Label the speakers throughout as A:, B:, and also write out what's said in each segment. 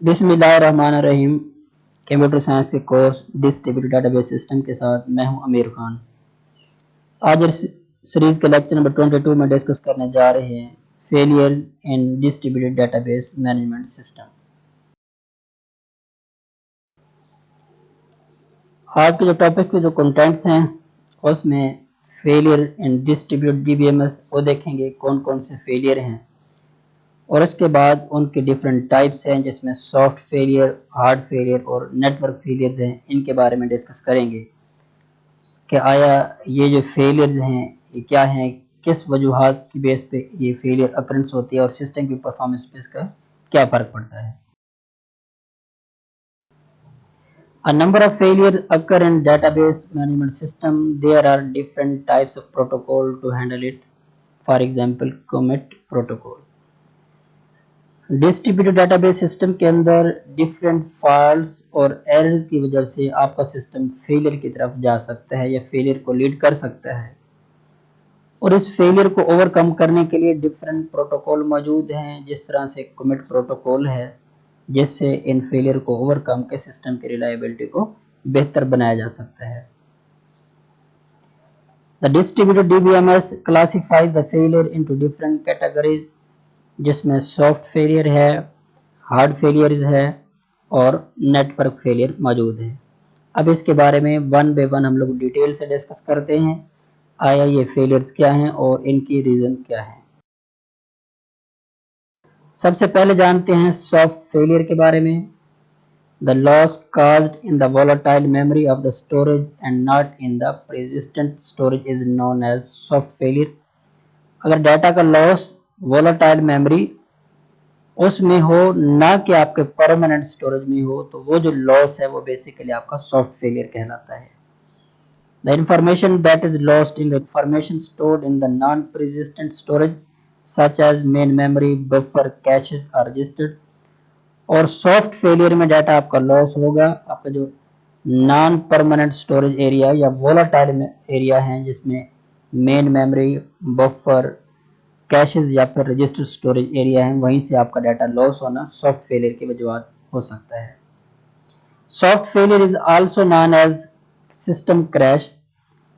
A: बिस्मिल्लाहिर्रहमानिर्रहीम। Computer science के course distributed database system के साथ मैं हूं अमीर खान। आज इस सीरीज के लेक्चर नंबर 22 में डिस्कस करने जा रहे हैं failures in distributed database management system. आज के जो टॉपिक के जो कंटेंट्स हैं उसमें फेलियर इन डिस्ट्रीब्यूटेड डीबीएमएस वो देखेंगे कौन कौन से फेलियर हैं, और उसके बाद उनके डिफरेंट टाइप्स हैं जिसमें सॉफ्ट फेलियर, हार्ड फेलियर और नेटवर्क फेलियर्स हैं। इनके बारे में डिस्कस करेंगे कि आया ये जो फेलियर्स हैं ये क्या हैं, किस वजूहात की बेस पे ये फेलियर अकरेंस होती है और सिस्टम की परफॉर्मेंस पे इसका क्या फ़र्क पड़ता है। A number of failures occur in database management system. There are different types of protocol to handle it. For example, commit protocol. Distributed database system के अंदर डिफरेंट फॉल्ट्स और एरर्स की वजह से आपका सिस्टम फेलियर की तरफ जा सकता है या फेलियर को लीड कर सकता है, और इस फेलियर को ओवरकम करने के लिए डिफरेंट प्रोटोकॉल मौजूद हैं। जिस तरह से कमिट प्रोटोकॉल है जिससे इन फेलियर को ओवरकम के सिस्टम की रिलायबिलिटी को बेहतर बनाया जा सकता है। The distributed DBMS classifies the failure into different categories, जिसमें सॉफ्ट फेलियर है, हार्ड फेलियर है और नेटवर्क फेलियर मौजूद है। अब इसके बारे में वन बाय वन हम लोग डिटेल से डिस्कस करते हैं, आया ये फेलियर्स क्या हैं और इनकी रीजन क्या है। सबसे पहले जानते हैं सॉफ्ट फेलियर के बारे में। The loss caused in the volatile memory of the storage and not in the persistent storage is known as soft failure। अगर डाटा का लॉस वोलाटाइल मेमोरी उसमें हो ना कि आपके परमानेंट स्टोरेज में हो, तो वो जो लॉस है वो बेसिकली आपका सॉफ्ट फेलियर कहलाता है। The information that is lost in the information stored in the non persistent storage such as main memory, buffer, caches are registered. और सॉफ्ट फेलियर में डाटा आपका लॉस होगा आपका जो नॉन परमानेंट स्टोरेज एरिया या volatile area है, जिसमें main memory, buffer, caches या फिर रजिस्टर स्टोरेज एरिया है, वहीं से आपका डाटा लॉस होना सॉफ्ट फेलियर की वजूहत हो सकता है। Soft failure is also known as system crash.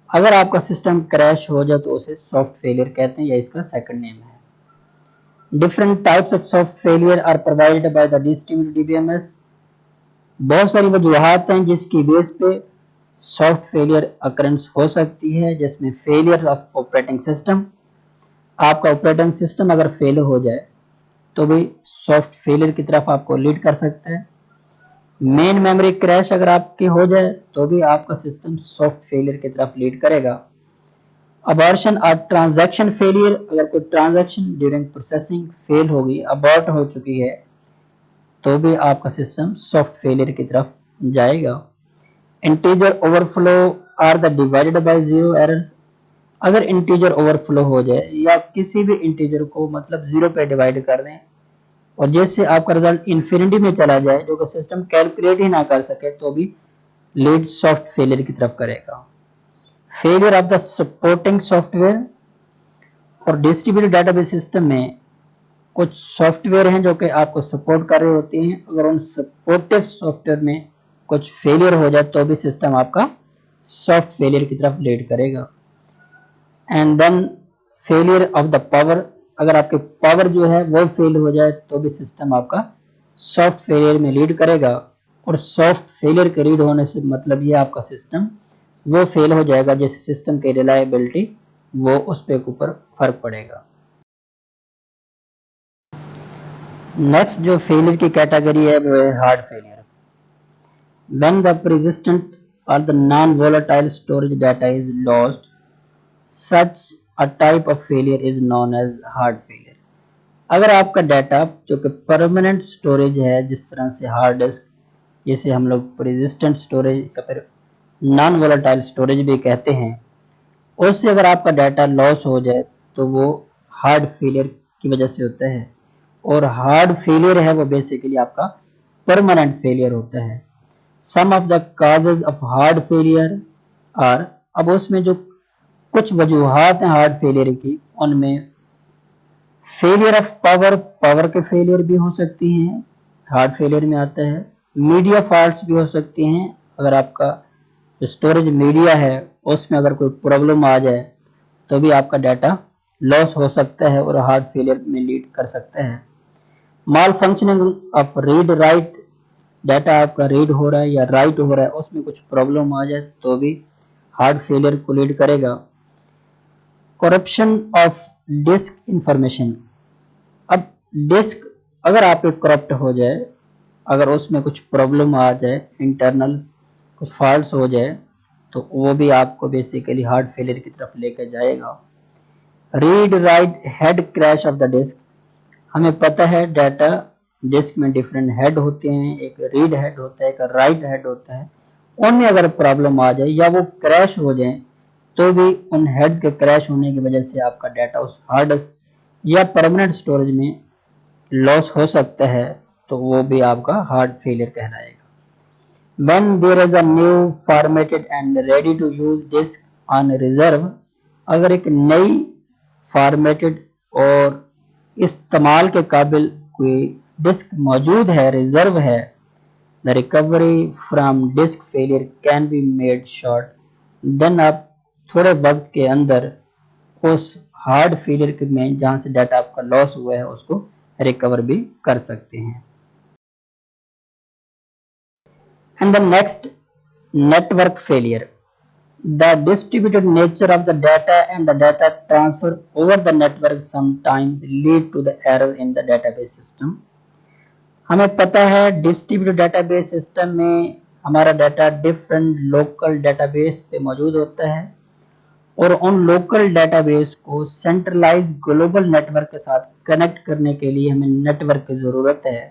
A: अगर आपका सिस्टम क्रैश हो जाए तो उसे सॉफ्ट फेलियर कहते हैं या इसका सेकंड नेम है। Different types of soft failure are provided by the distributed DBMS. बहुत सारी वजूहत हैं जिसकी बेस पे सॉफ्ट फेलियर अकरेंस हो सकती है, जिसमें फेलियर ऑफ ऑपरेटिंग सिस्टम। आपका ऑपरेटिंग सिस्टम अगर फेल हो जाए तो भी सॉफ्ट फेलियर की तरफ आपको लीड कर सकता है। मेन मेमोरी क्रैश अगर आपके हो जाए तो भी आपका सिस्टम सॉफ्ट फेलियर की तरफ लीड करेगा। अबॉर्शन और ट्रांजैक्शन फेलियर, अगर कोई ट्रांजैक्शन ड्यूरिंग प्रोसेसिंग फेल होगी, अबॉर्ट हो चुकी है, तो भी आपका सिस्टम सॉफ्ट फेलियर की तरफ जाएगा। Integer overflow or the divided by zero errors. अगर इंटीजर ओवरफ्लो हो जाए या किसी भी इंटीजर को मतलब जीरो पे डिवाइड कर दें और जैसे आपका रिजल्ट इन्फिनिटी में चला जाए जो कि सिस्टम कैलकुलेट ही ना कर सके, तो भी लीड सॉफ्ट फेलियर की तरफ करेगा। Failure of the supporting software, और डिस्ट्रीब्यूटेड डेटाबेस सिस्टम में कुछ सॉफ्टवेयर हैं जो कि आपको सपोर्ट कर रहे होते हैं। अगर उन सपोर्टिव सॉफ्टवेयर में कुछ फेलियर हो जाए तो भी सिस्टम आपका सॉफ्ट फेलियर की तरफ लीड करेगा। And then failure of the power, अगर आपके पावर जो है वो फेल हो जाए तो भी सिस्टम आपका सॉफ्ट फेलियर में लीड करेगा। और सॉफ्ट फेलियर के लीड होने से मतलब ये आपका सिस्टम वो फेल हो जाएगा जैसे सिस्टम की रिलायबिलिटी वो उस पे ऊपर फर्क पड़ेगा। नेक्स्ट जो फेलियर की कैटेगरी है वो है hard failure. When the persistent or the non-volatile storage data is lost, such a type of failure is known as hard failure। अगर आपका डाटा जो कि परमानेंट स्टोरेज है, जिस तरह से हार्ड डिस्क, जिसे हम लोग persistent स्टोरेज या फिर नॉन वोलेटाइल स्टोरेज भी कहते हैं, उससे अगर आपका डाटा लॉस हो जाए तो वो हार्ड फेलियर की वजह से होता है। और हार्ड फेलियर है वो बेसिकली आपका परमानेंट फेलियर होता है। Some of the causes of hard failure are, अब उसमें जो कुछ वजूहात हैं हार्ड फेलियर की, उनमें फेलियर ऑफ पावर, पावर के फेलियर भी हो सकती हैं हार्ट फेलियर में आता है। मीडिया फॉल्ट्स भी हो सकती हैं, अगर आपका जो स्टोरेज मीडिया है उसमें अगर कोई प्रॉब्लम आ जाए तो भी आपका डाटा लॉस हो सकता है और हार्ट फेलियर में लीड कर सकता है। Malfunctioning of read write, data आपका रीड हो रहा है या राइट हो रहा है उसमें कुछ प्रॉब्लम आ जाए तो भी हार्ट फेलियर को लीड करेगा। करप्शन ऑफ डिस्क इंफॉर्मेशन, अब डिस्क अगर आपके करप्ट हो जाए, अगर उसमें कुछ प्रॉब्लम आ जाए, इंटरनल कुछ फॉल्ट्स हो जाए तो वो भी आपको बेसिकली हार्ट फेलियर की तरफ लेकर जाएगा। Read write head crash of the disk, हमें पता है डाटा डिस्क में डिफरेंट हेड होते हैं, एक रीड हेड होता है, एक राइट हेड होता है, उनमें अगर प्रॉब्लम आ जाए या वो क्रैश हो जाए तो भी उन हेड्स के क्रैश होने की वजह से आपका डाटा उस हार्ड या परमानेंट स्टोरेज में लॉस हो सकता है, तो वो भी आपका हार्ट फेलियर कहलाएगा। When there is a new formatted and ready to use disk on reserve, अगर एक नई फॉर्मेटेड और इस्तेमाल के काबिल कोई डिस्क मौजूद है, रिजर्व है, the recovery from disk failure can be made short, then आप थोड़े वक्त के अंदर उस हार्ड फेलियर में जहां से डाटा आपका लॉस हुआ है उसको रिकवर भी कर सकते हैं। And the next, network failure. The distributed nature of the data and the data transfer over the network sometimes lead to the error in the database system. हमें पता है डिस्ट्रीब्यूटेड डेटाबेस सिस्टम में हमारा data different local database पे मौजूद होता है और उन लोकल डेटाबेस को सेंट्रलाइज ग्लोबल नेटवर्क के साथ कनेक्ट करने के लिए हमें नेटवर्क की ज़रूरत है।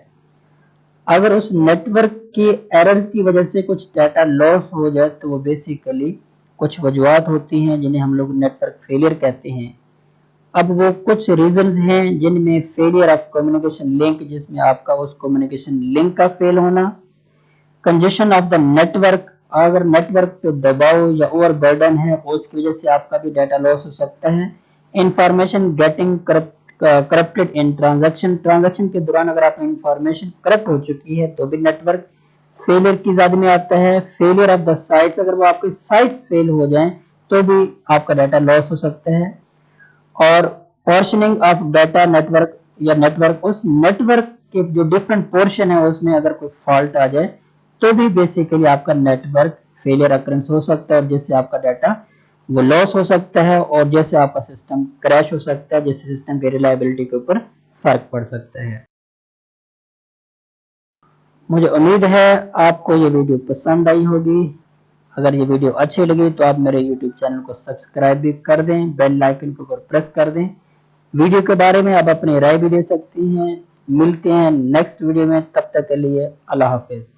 A: अगर उस नेटवर्क के एरर्स की वजह से कुछ डाटा लॉस हो जाए तो वो बेसिकली कुछ वजूहत होती हैं जिन्हें हम लोग नेटवर्क फेलियर कहते हैं। अब वो कुछ रीजंस हैं जिनमें फेलियर ऑफ कम्युनिकेशन लिंक, जिसमें आपका उस कम्युनिकेशन लिंक का फेल होना, कंजेशन ऑफ द नेटवर्क, अगर नेटवर्क पे दबाव या ओवर बर्डन है उसकी वजह से आपका भी डाटा लॉस हो सकता है। इंफॉर्मेशन गेटिंग करप्टेड इन ट्रांजैक्शन, ट्रांजैक्शन के दौरान अगर आप इंफॉर्मेशन करप्ट हो चुकी है तो भी नेटवर्क फेलियर की ज़द में आता है। फेलियर ऑफ द साइट्स, अगर वो आपके साइट्स फेल हो जाएं तो भी आपका डाटा लॉस हो सकता है। और पोर्शनिंग ऑफ डाटा नेटवर्क, या नेटवर्क उस नेटवर्क के जो डिफरेंट पोर्शन है उसमें अगर कोई फॉल्ट आ जाए तो भी बेसिकली आपका नेटवर्क फेलियर अकरेंस हो सकता है और जिससे आपका डाटा वो लॉस हो सकता है और जैसे आपका सिस्टम क्रैश हो सकता है, जिससे सिस्टम की रिलायबिलिटी के ऊपर फर्क पड़ सकता है। मुझे उम्मीद है आपको ये वीडियो पसंद आई होगी। अगर ये वीडियो अच्छी लगी तो आप मेरे YouTube चैनल को सब्सक्राइब भी कर दें, बेल आइकन के ऊपर प्रेस कर दें। वीडियो के बारे में आप अपनी राय भी दे सकती हैं। मिलते हैं नेक्स्ट वीडियो में, तब तक के लिए अल्लाह हाफिज।